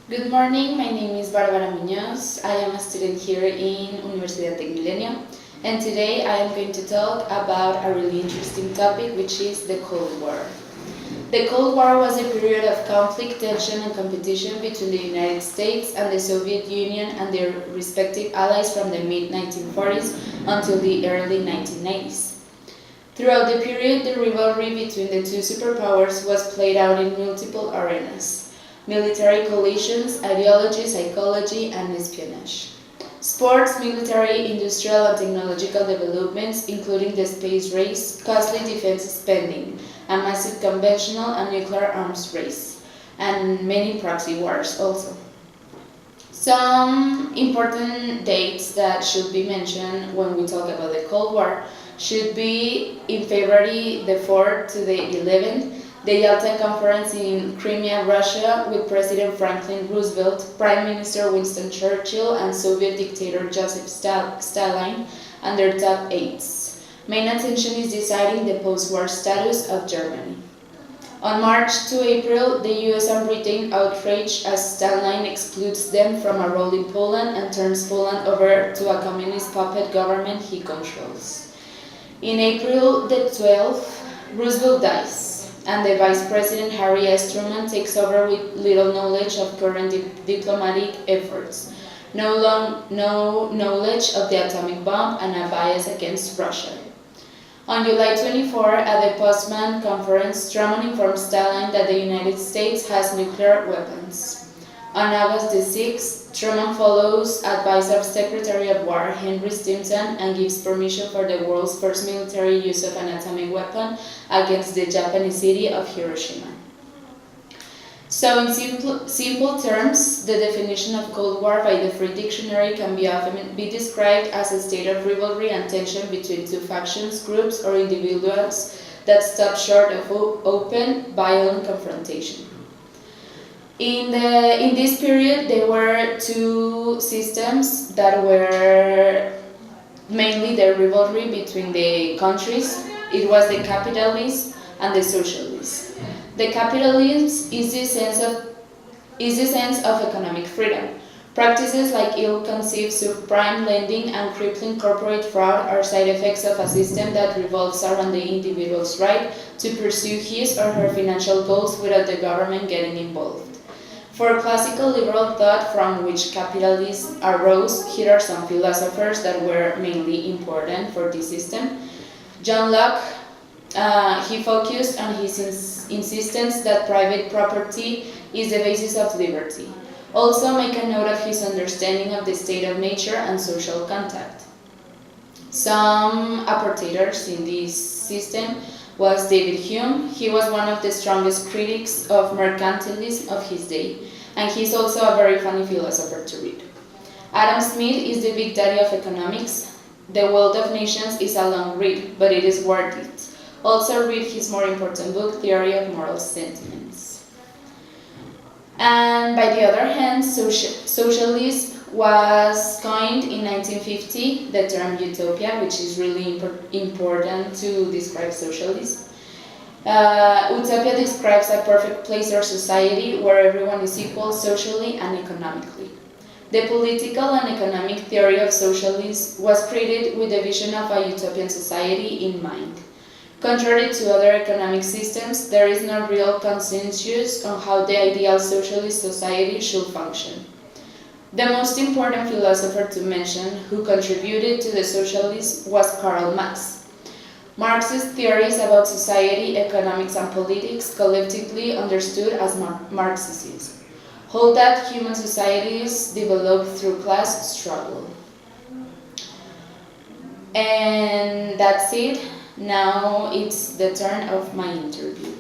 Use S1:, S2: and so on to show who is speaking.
S1: Good morning, my name is Barbara Muñoz. I am a student here in Universidad Tecmilenio, and today I am going to talk about a really interesting topic, which is the Cold War. The Cold War was a period of conflict, tension, and competition between the United States and the Soviet Union and their respective allies from the mid-1940s until the early 1990s. Throughout the period, the rivalry between the two superpowers was played out in multiple arenas: military coalitions, ideology, psychology, and espionage. Sports, military, industrial, and technological developments, including the space race, costly defense spending, a massive conventional and nuclear arms race, and many proxy wars also. Some important dates that should be mentioned when we talk about the Cold War should be in February the 4th to the 11th, the Yalta Conference in Crimea, Russia, with President Franklin Roosevelt, Prime Minister Winston Churchill, and Soviet dictator Joseph Stalin and their top aides. Main attention is deciding the post-war status of Germany. On March to April, the US and Britain outraged as Stalin excludes them from a role in Poland and turns Poland over to a communist puppet government he controls. In April the 12th, Roosevelt dies, and the Vice President Harry S. Truman takes over with little knowledge of current diplomatic efforts, no knowledge of the atomic bomb, and a bias against Russia. On July 24, at the Potsdam Conference, Truman informs Stalin that the United States has nuclear weapons. On August 6, Truman follows advice of Secretary of War Henry Stimson and gives permission for the world's first military use of an atomic weapon against the Japanese city of Hiroshima. So in simple terms, the definition of Cold War by the Free Dictionary can often be described as a state of rivalry and tension between two factions, groups, or individuals that stop short of open, violent confrontation. In this period, there were two systems that were mainly the rivalry between the countries. It was the capitalists and the socialists. The capitalism is the sense of economic freedom. Practices like ill-conceived subprime lending and crippling corporate fraud are side effects of a system that revolves around the individual's right to pursue his or her financial goals without the government getting involved. For classical liberal thought, from which capitalism arose, here are some philosophers that were mainly important for this system. John Locke. He focused on his insistence that private property is the basis of liberty. Also, make a note of his understanding of the state of nature and social contact. Some apportators in this system was David Hume. He was one of the strongest critics of mercantilism of his day, and he's also a very funny philosopher to read. Adam Smith is the big daddy of economics. The Wealth of Nations is a long read, but it is worth it. Also read his more important book, Theory of Moral Sentiments. And by the other hand, socialism was coined in 1950, the term utopia, which is really important to describe socialism. Utopia describes a perfect place or society where everyone is equal socially and economically. The political and economic theory of socialism was created with the vision of a utopian society in mind. Contrary to other economic systems, there is no real consensus on how the ideal socialist society should function. The most important philosopher to mention who contributed to the socialists was Karl Marx. Marx's theories about society, economics, and politics, collectively understood as Marxism, hold that human societies develop through class struggle. And that's it. Now it's the turn of my interview.